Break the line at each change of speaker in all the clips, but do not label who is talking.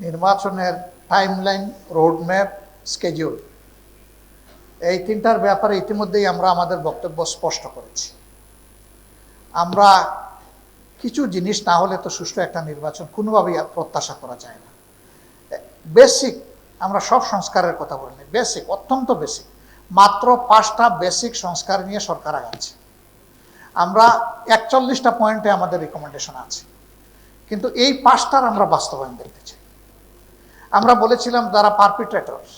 নির্বাচনের timeline, roadmap, schedule, এই তিনটার ব্যাপারে ইতিমধ্যেই আমরা আমাদের বক্তব্য স্পষ্ট করেছি। আমরা কিছু জিনিস না হলে তো সুষ্ঠু একটা নির্বাচন কোনোভাবেই প্রত্যাশা করা যায় না। বেসিক, আমরা সব সংস্কারের কথা বলিনি, বেসিক, অত্যন্ত বেসিক, মাত্র 5টা বেসিক সংস্কার নিয়ে সরকার আগাচ্ছে। আমরা 41টা পয়েন্টে আমাদের রিকমেন্ডেশন আছে, কিন্তু এই 5টার আমরা বাস্তবায়ন দেখতে চাই। আমরা বলেছিলাম যারা পারপিট্রেটরস,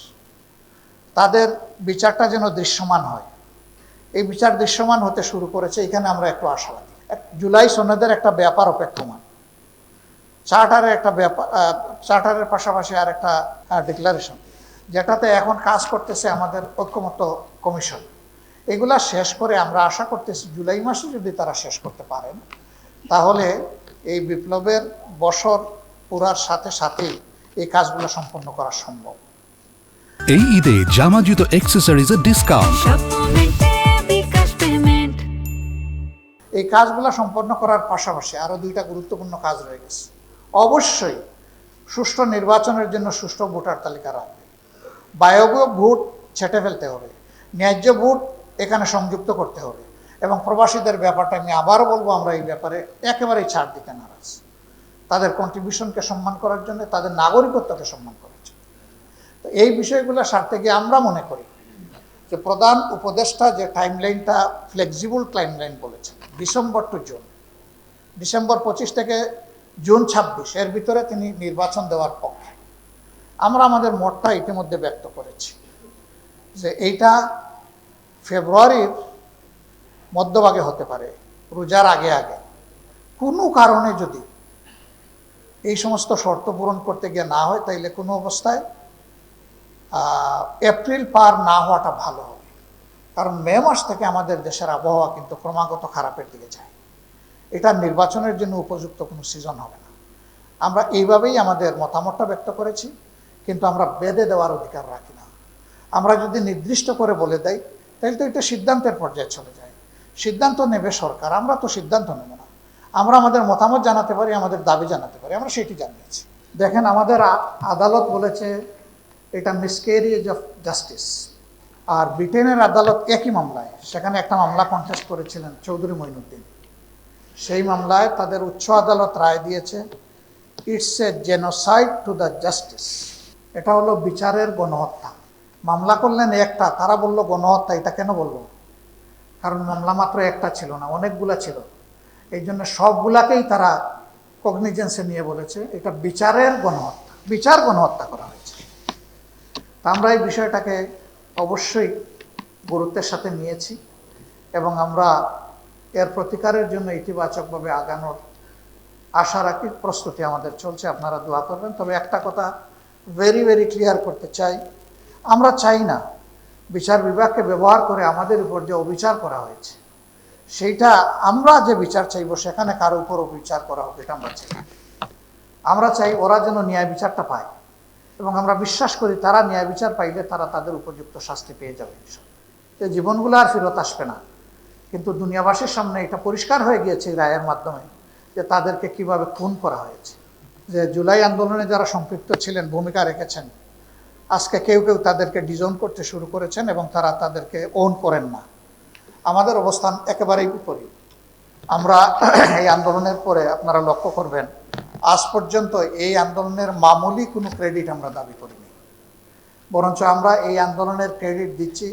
তাদের বিচারটা যেন দৃশ্যমান হয়। এই বিচার দৃশ্যমান হতে শুরু করেছে, এখানে আমরা একটু আশাবাদী। জুলাই সনদের একটা ব্যাপার অপেক্ষমান, চার্টারের একটা ব্যাপার, চার্টারের পাশাপাশি আর একটা ডিক্লারেশন, যেটাতে এখন কাজ করতেছে আমাদের ঐক্যমত্য কমিশন। এগুলা শেষ করে আমরা আশা করতেছি জুলাই মাসে যদি তারা শেষ করতে পারেন, তাহলে এই বিপ্লবের বছর পুরার সাথে সাথেই এই কাজগুলো সম্পন্ন করা সম্ভব।
এই ঈদে জামা জুতো অ্যাক্সেসরিজের ডিসকাউন্ট।
এই কাজগুলো সম্পন্ন করার পাশাপাশি আরও 2টা গুরুত্বপূর্ণ কাজ রয়ে গেছে। অবশ্যই সুষ্ঠু নির্বাচনের জন্য সুষ্ঠু ভোটার তালিকা রাখবে, বায়বীয় ভোট ছেটে ফেলতে হবে, ন্যায্য ভোট এখানে সংযুক্ত করতে হবে, এবং প্রবাসীদের ব্যাপারটা আমি আবারও বলবো, আমরা এই ব্যাপারে একেবারেই ছাড় দিতে নারাজ। তাদের কন্ট্রিবিউশনকে সম্মান করার জন্য, তাদের নাগরিকত্বকে সম্মান করার জন্য। তো এই বিষয়গুলো সারতে গিয়ে আমরা মনে করি যে প্রধান উপদেষ্টা যে টাইমলাইনটা ফ্লেক্সিবল টাইমলাইন বলেছেন, ডিসেম্বর টু জুন, ডিসেম্বর 25 থেকে জুন 26, এর ভিতরে তিনি নির্বাচন দেওয়ার পক্ষে। আমরা আমাদের মতটা ইতিমধ্যে ব্যক্ত করেছি যে এইটা ফেব্রুয়ারির মধ্যভাগে হতে পারে, রোজার আগে আগে। কোনো কারণে যদি এই সমস্ত শর্ত পূরণ করতে গিয়ে না হয়, তাইলে কোনো অবস্থায় এপ্রিল পার না হওয়াটা ভালো হবে। কারণ মে মাস থেকে আমাদের দেশের আবহাওয়া কিন্তু ক্রমাগত খারাপের দিকে যায়। এটা নির্বাচনের জন্য উপযুক্ত কোনো সিজন হবে না। আমরা এইভাবেই আমাদের মতামতটা ব্যক্ত করেছি, কিন্তু আমরা বেঁধে দেওয়ার অধিকার রাখি না। আমরা যদি নির্দিষ্ট করে বলে দেই, তাহলে তো এটা সিদ্ধান্তের পর্যায়ে চলে যায়। সিদ্ধান্ত নেবে সরকার, আমরা তো সিদ্ধান্ত নেব না। আমরা আমাদের মতামত জানাতে পারি, আমাদের দাবি জানাতে পারি, আমরা সেটি জানিয়েছি। দেখেন, আমাদের আদালত বলেছে এটা মিসক্যারেজ অফ জাস্টিস। আর ব্রিটেনের আদালত একই মামলায়, সেখানে একটা মামলা কন্টেস্ট করেছিলেন চৌধুরী মঈনুদ্দিন, সেই মামলায় তাদের উচ্চ আদালত রায় দিয়েছে it's a genocide to the justice. এটা হলো বিচারের গণহত্যা। মামলা করলেন একটা, তারা বলল গণহত্যা। এটা কেন বলবো? কারণ মামলা মাত্র একটা ছিল না, অনেকগুলা ছিল। এই জন্য সবগুলাকেই তারা কগনিজেন্সে নিয়ে বলেছে এটা বিচারের গণহত্যা, বিচার গণহত্যা করা হয়েছে। তা আমরা এই বিষয়টাকে অবশ্যই গুরুত্বের সাথে নিয়েছি, এবং আমরা এর প্রতিকারের জন্য ইতিবাচকভাবে আগানোর আশা রাখি। প্রস্তুতি আমাদের চলছে, আপনারা দোয়া করবেন। তবে একটা কথা ভেরি ক্লিয়ার করতে চাই, আমরা চাই না বিচার বিভাগকে ব্যবহার করে আমাদের উপর যে অবিচার করা হয়েছে, সেইটা আমরা যে বিচার চাইব সেখানে কারো উপর অবিচার করা হোক, এটা আমরা চাই। আমরা চাই ওরা যেন ন্যায় বিচারটা পায়, এবং আমরা বিশ্বাস করি তারা ন্যায় বিচার পাইলে তারা তাদের উপযুক্ত শাস্তি পেয়ে যাবে। এই জীবনগুলো আর ফেরত আসবে না। কিন্তু দুনিয়াবাসীর সামনে এটা পরিষ্কার হয়ে গিয়েছে এই রায়ের মাধ্যমে যে তাদেরকে কিভাবে খুন করা হয়েছে। যে জুলাই আন্দোলনে যারা সম্পৃক্ত ছিলেন, ভূমিকা রেখেছেন, আজকে কেউ তাদেরকে ডিজোন করতে শুরু করেছেন, এবং তারা তাদেরকে ওন করেন না। আমাদের অবস্থান একেবারেই বিপরীত। আমরা এই আন্দোলনের পরে আপনারা লক্ষ্য করবেন, আজ পর্যন্ত এই আন্দোলনের মামুলি কোনো ক্রেডিট আমরা দাবি করিনি। বরঞ্চ আমরা এই আন্দোলনের ক্রেডিট দিচ্ছি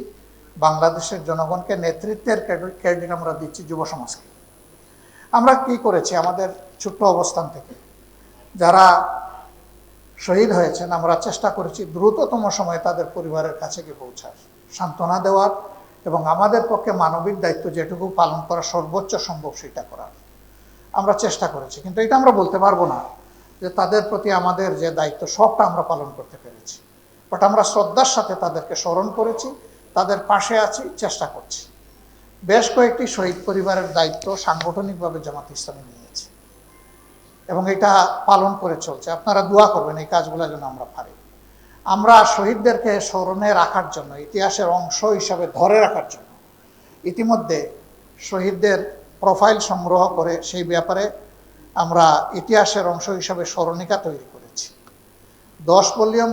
বাংলাদেশের জনগণকে, নেতৃত্বের ক্রেডিট আমরা দিচ্ছি যুব সমাজকে। আমরা কি করেছি, আমাদের ছোট্ট অবস্থান থেকে যারা শহীদ হয়েছেন, আমরা চেষ্টা করেছি দ্রুততম সময়ে তাদের পরিবারের কাছে গিয়ে পৌঁছার, সান্ত্বনা দেওয়ার, এবং আমাদের পক্ষে মানবিক দায়িত্ব যেটুকু পালন করা সর্বোচ্চ সম্ভব সেটা করার আমরা চেষ্টা করেছি। কিন্তু এটা আমরা বলতে পারবো না যে তাদের প্রতি আমাদের যে দায়িত্ব সবটা আমরা পালন করতে পেরেছি। বাট আমরা শ্রদ্ধার সাথে তাদেরকে স্মরণ করেছি, তাদের পাশে আছি, চেষ্টা করছি। বেশ কয়েকটি শহীদ পরিবারের দায়িত্ব সাংগঠনিকভাবে জামাত ইসলামী নিয়েছে, এবং এটা পালন করে চলছে। আপনারা দোয়া করবেন এই কাজগুলো যেন আমরা পারি। আমরা শহীদদেরকে স্মরণে রাখার জন্য, ইতিহাসের অংশ হিসাবে ধরে রাখার জন্য ইতিমধ্যে শহীদদের প্রোফাইল সংগ্রহ করে সেই ব্যাপারে আমরা ইতিহাসের অংশ হিসাবে স্মরণিকা তৈরি করেছি। 10 ভলিউম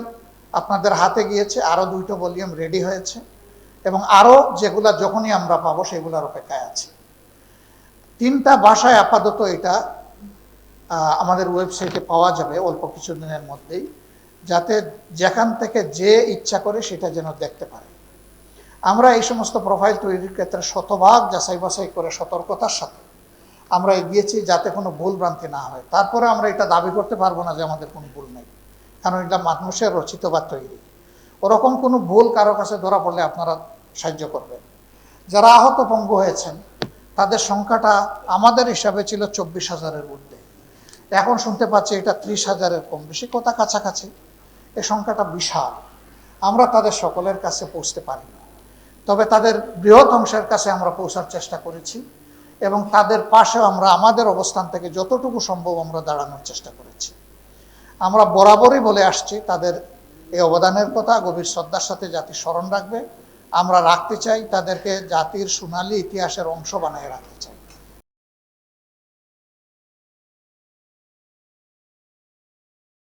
আপনাদের হাতে গিয়েছে, আরও 2টো ভলিউম রেডি হয়েছে এবং আরও যেগুলা যখনই আমরা পাবো সেগুলোর অপেক্ষায় আছে। 3টা ভাষায় আপাতত এটা আমাদের ওয়েবসাইটে পাওয়া যাবে অল্প কিছুদিনের মধ্যেই, যাতে যেখান থেকে যে ইচ্ছা করে সেটা যেন দেখতে পারে। আমরা এই সমস্ত প্রোফাইল তৈরির ক্ষেত্রে শতভাগ যাচাই বাছাই করে সতর্কতার সাথে আমরা এগিয়েছি, যাতে কোনো ভুল ভ্রান্তি না হয়। তারপরে আমরা এটা দাবি করতে পারবো না যে আমাদের কোনো ভুল নেই, কারণ এটা মানুষের রচিত বা তৈরি। ওরকম কোনো ভুল কারো কাছে ধরা পড়লে আপনারা সাহায্য করবেন। যারা আহত পঙ্গু হয়েছেন তাদের সংখ্যাটা আমাদের হিসাবে ছিল 24,000-এর ঊর্ধ্বে, এখন শুনতে পাচ্ছি এটা 30,000-এর কম বেশি, কথা কাছাকাছি। এই সংখ্যাটা বিশাল, আমরা তাদের সকলের কাছে পৌঁছতে পারি না, তবে তাদের বৃহৎ অংশের কাছে আমরা পৌঁছার চেষ্টা করেছি এবং তাদের পাশেও আমরা আমাদের অবস্থান থেকে যতটুকু সম্ভব আমরা দাঁড়ানোর চেষ্টা করেছি। আমরা বরাবরই বলে আসছি তাদের এই অবদানের কথা গভীর শ্রদ্ধার সাথে জাতি স্মরণ রাখবে। আমরা রাখতে চাই, তাদেরকে জাতির সোনালী ইতিহাসের অংশ বানিয়ে রাখতে চাই।